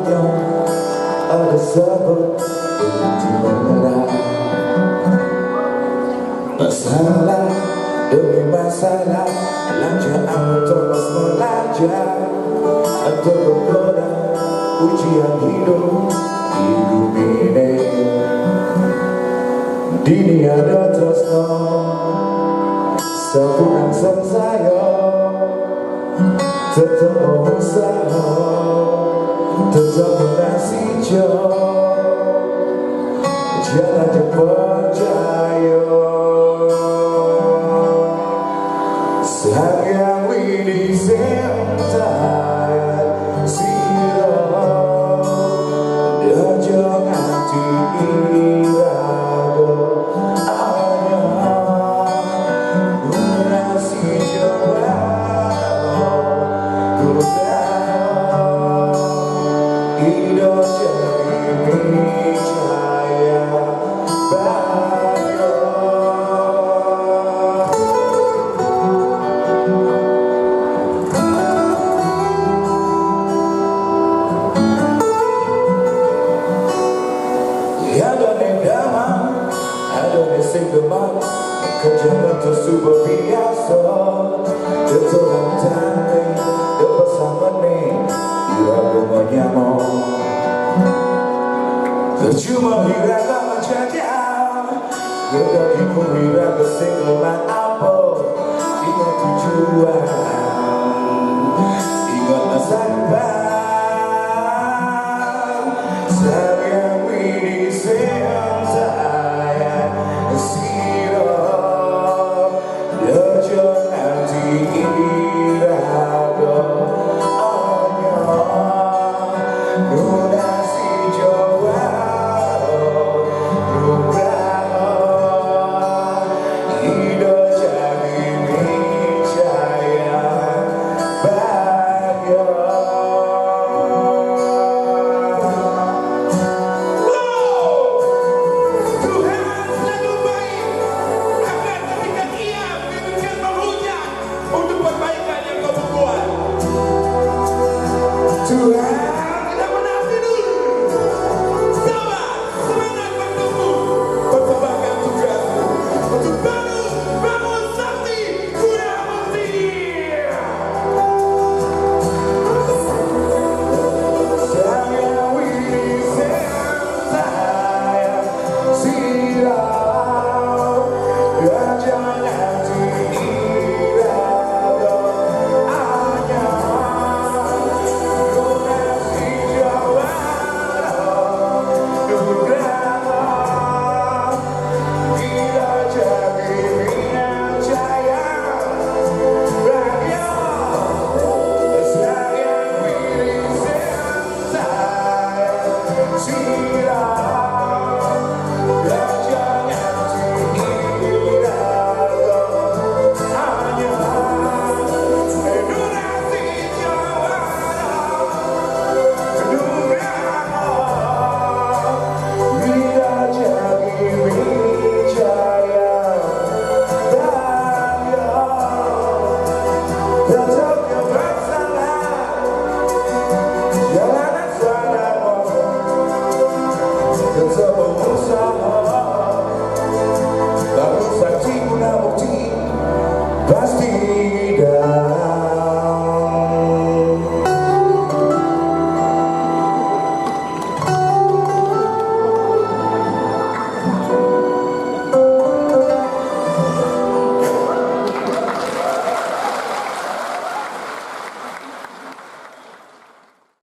semuanya ada sebab di menyerah. Masalah demi masalah, belajar aku terus belajar untuk menggoda ujian hidup di bumi ini. Dini ada tresno sepulang saya tetap berusaha, tetap menasih jangan percaya. Sayang ini sentai sirah dan jangan diirado hanya menasih hidup jadi cahaya bahagia. Ada nendaman, ada nesenggeman, kejangan tersubah biasa, ketulang tanding, kepasangan nih, iraga menyamar. Tercuma iraga menjajah, kedakiku iraga singgelan apa, ingat tujuan, ingat masa depan. Sayang ini sentai sirah dan jangan diirado hanya lunasi jawa nugraha hidup jadi percaya bahagia. Tuhan tidak pernah tidur. Sabar, semangat waktumu, perkembangan tugasmu untuk bangun sakti kuda mesti. Sayang ini sentai sirah dan jangan diirado hanya see